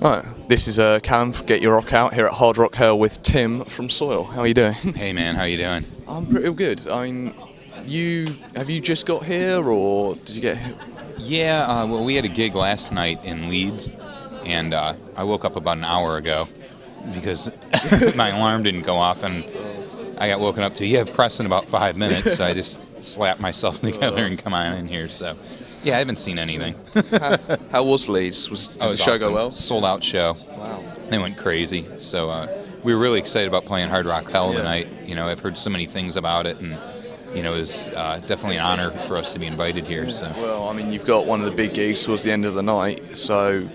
Right, this is Callum for Get Your Rock Out here at Hard Rock Hill with Tim from Soil. How are you doing? Hey man, how you doing? I'm pretty good. I mean, have you just got here, or did you get here? Yeah, well, we had a gig last night in Leeds, and I woke up about an hour ago because my alarm didn't go off, and I got woken up to, you have press in about 5 minutes, so I just slapped myself together and come on in here, so... Yeah, I haven't seen anything. How was Leeds? Did the show go well? Sold out show. Wow. They went crazy. So we were really excited about playing Hard Rock Hell tonight. You know, I've heard so many things about it, and you know, it was definitely an honor for us to be invited here. So. Well, I mean, you've got one of the big gigs towards the end of the night, so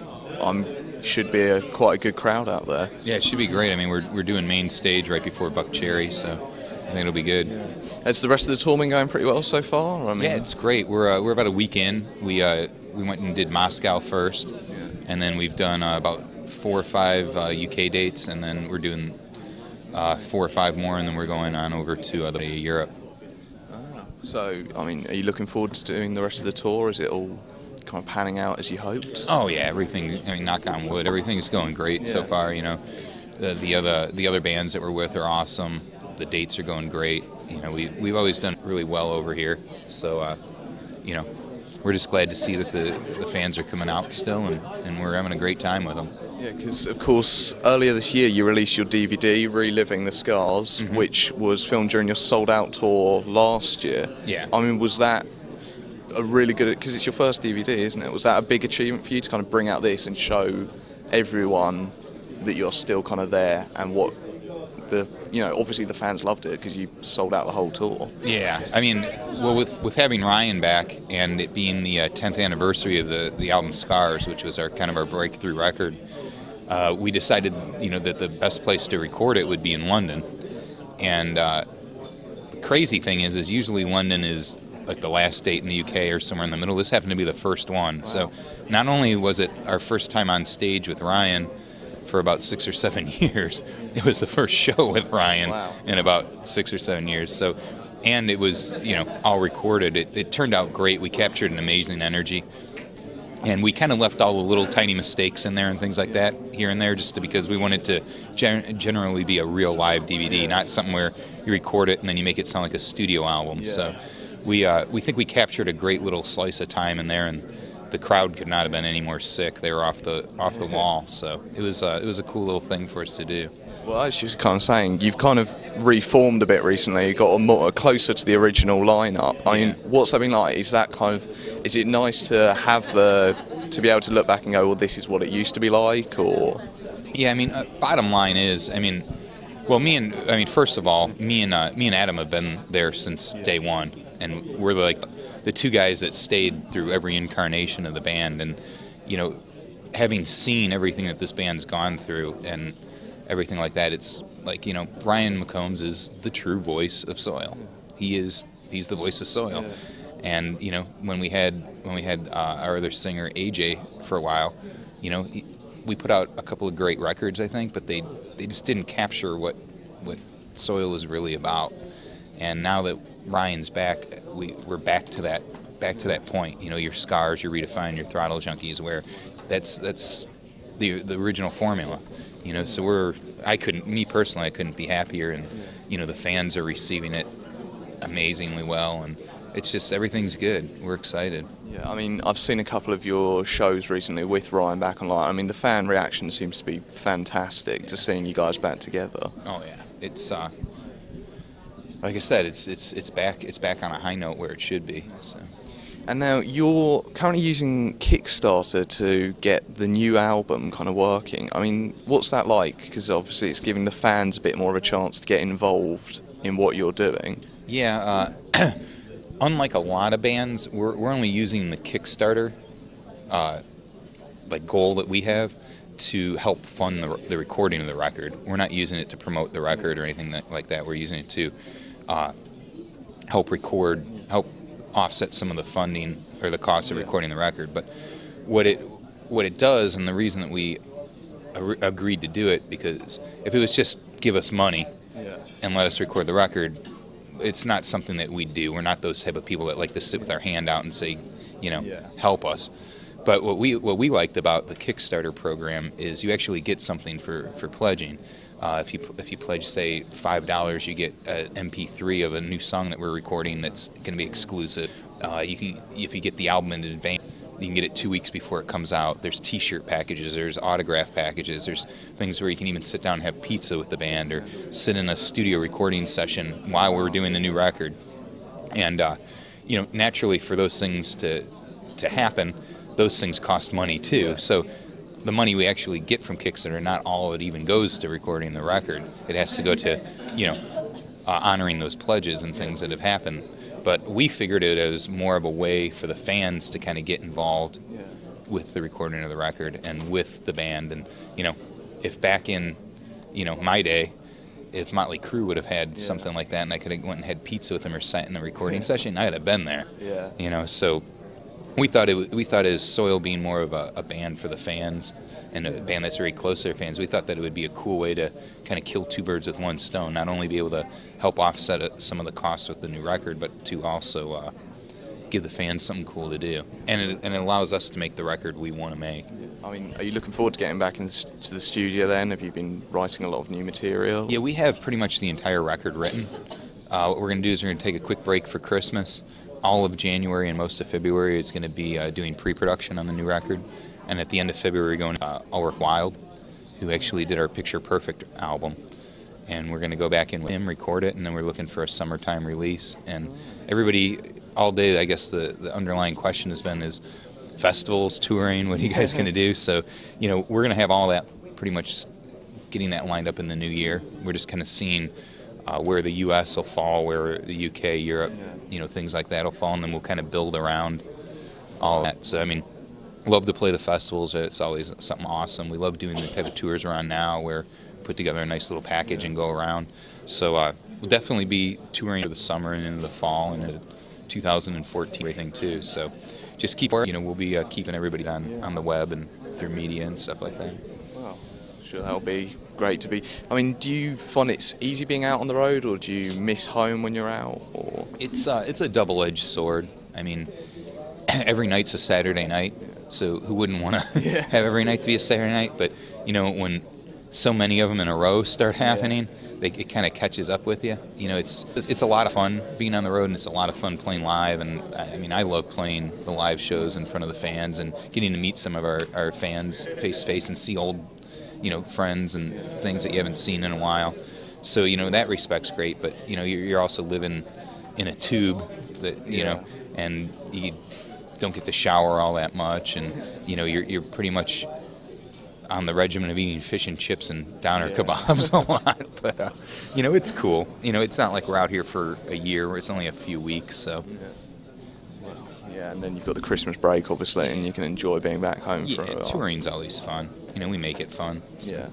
should be quite a good crowd out there. Yeah, it should be great. I mean, we're doing main stage right before Buck Cherry, so I think it'll be good. Has the rest of the tour been going pretty well so far? I mean, yeah, it's great. We're about a week in. We went and did Moscow first, and then we've done about 4 or 5 UK dates, and then we're doing 4 or 5 more, and then we're going on over to Europe. So, I mean, are you looking forward to doing the rest of the tour? Is it all kind of panning out as you hoped? Oh yeah, everything. I mean, knock on wood, everything's going great so far. You know, the other bands that we're with are awesome. The dates are going great. You know, we've always done really well over here. So, you know, we're just glad to see that the fans are coming out still, and we're having a great time with them. Yeah, because of course earlier this year you released your DVD, Reliving the Scars, which was filmed during your sold out tour last year. Yeah. I mean, was that a really good, because it's your first DVD, isn't it? Was that a big achievement for you to kind of bring out this and show everyone that you're still kind of there, and what you know, obviously the fans loved it because you sold out the whole tour. Yeah, I mean, well, with having Ryan back and it being the 10th anniversary of the album Scars, which was our breakthrough record, we decided, you know, that the best place to record it would be in London. And the crazy thing is usually London is like the last date in the UK or somewhere in the middle. This happened to be the first one. Wow. So not only was it our first time on stage with Ryan for about 6 or 7 years, it was the first show with Ryan in about 6 or 7 years. So, and it was, you know, all recorded. It turned out great. We captured an amazing energy, and we kind of left all the little tiny mistakes in there and things like that here and there, just because we wanted to generally be a real live DVD, not something where you record it and then you make it sound like a studio album. Yeah. So we think we captured a great little slice of time in there, and the crowd could not have been any more sick. They were off the wall, so it was a cool little thing for us to do. Well, as you were kind of saying, you've kind of reformed a bit recently. You got closer to the original lineup. I mean, what's that been like? Is it nice to have to be able to look back and go, well, this is what it used to be like, or? Yeah, I mean, bottom line is, I mean, well, first of all, me and Adam have been there since day one, and we're like the 2 guys that stayed through every incarnation of the band. And, you know, having seen everything that this band's gone through and everything like that, it's like, you know, Ryan McCombs is the true voice of Soil. He's the voice of Soil. Yeah. And, you know, when we had our other singer AJ for a while, you know, we put out a couple of great records, I think, but they just didn't capture what Soil was really about. And now that Ryan's back, we're back to that point. You know, your Scars, your Redefine, your Throttle Junkies, where that's the original formula. You know, so me personally, I couldn't be happier, and you know, the fans are receiving it amazingly well, and it's just, everything's good. We're excited. Yeah, I mean, I've seen a couple of your shows recently with Ryan back online. I mean, the fan reaction seems to be fantastic to seeing you guys back together. Oh yeah, it's like I said, it's back on a high note where it should be. So. And now you're currently using Kickstarter to get the new album kind of working. I mean, what's that like? Because obviously it's giving the fans a bit more of a chance to get involved in what you're doing. Yeah, unlike a lot of bands, we're only using the Kickstarter like goal that we have to help fund the recording of the record. We're not using it to promote the record or anything like that. We're using it to help offset some of the funding or the cost of recording the record. But what it does, and the reason that we agreed to do it, because if it was just give us money and let us record the record, it's not something that we do. We're not those type of people that like to sit with our hand out and say, you know, help us. But what we liked about the Kickstarter program is you actually get something for pledging. If you pledge, say, $5, you get an MP3 of a new song that we're recording that's going to be exclusive. If you get the album in advance, you can get it 2 weeks before it comes out. There's T-shirt packages, there's autograph packages, there's things where you can even sit down and have pizza with the band, or sit in a studio recording session while we're doing the new record. And naturally, for those things to happen, those things cost money too. Yeah. So the money we actually get from Kickstarter, not all of it even goes to recording the record. It has to go to, honoring those pledges and things that have happened. But we figured it as more of a way for the fans to kind of get involved with the recording of the record and with the band. And, if back in, my day, if Motley Crue would have had something like that and I could have went and had pizza with them or sat in a recording session, I'd have been there. Yeah. So we thought as Soil being more of a band for the fans and a band that's very close to their fans, we thought that it would be a cool way to kind of kill two birds with one stone. Not only be able to help offset some of the costs with the new record, but to also give the fans something cool to do. And it allows us to make the record we want to make. I mean, are you looking forward to getting back into the studio then? Have you been writing a lot of new material? Yeah, we have pretty much the entire record written. What we're going to do is we're going to take a quick break for Christmas. All of January and most of February it's going to be doing pre-production on the new record. And at the end of February we're going to I'll Work Wild, who actually did our Picture Perfect album. And we're going to go back in with him, record it, and then we're looking for a summertime release. And everybody, all day, I guess the underlying question has been is festivals, touring, what are you guys going to do? So, we're going to have all that pretty much getting that lined up in the new year. We're just kind of seeing where the U.S. will fall, where the U.K., Europe, things like that will fall, and then we'll kind of build around all that. So, I mean, love to play the festivals. It's always something awesome. We love doing the type of tours we're on now where we put together a nice little package and go around. So we'll definitely be touring over the summer and into the fall and into 2014 everything too. So just keep, we'll be keeping everybody on the web and through media and stuff like that. Well, sure that'll be great to be. I mean, do you find it's easy being out on the road, or do you miss home when you're out? Or it's a double-edged sword. I mean, every night's a Saturday night, so who wouldn't want to have every night to be a Saturday night? But when so many of them in a row start happening, it kind of catches up with you. It's a lot of fun being on the road, and it's a lot of fun playing live. And I mean, I love playing the live shows in front of the fans and getting to meet some of our fans face to face and see old friends and things that you haven't seen in a while. So that respect's great. But you're also living in a tube that and you don't get to shower all that much, and you're pretty much on the regimen of eating fish and chips and downer kebabs a lot. But it's cool. It's not like we're out here for a year. It's only a few weeks. So and then you've got the Christmas break, obviously, and you can enjoy being back home for a while. Touring's always fun. We make it fun. So. Yeah.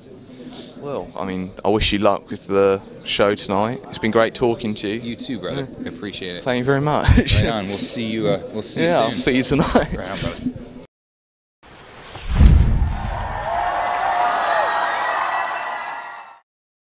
Well, I mean, I wish you luck with the show tonight. It's been great talking to you. You too, brother. I appreciate it. Thank you very much. Right on. We'll see you. We'll see you soon. I'll see you tonight. Right on, brother.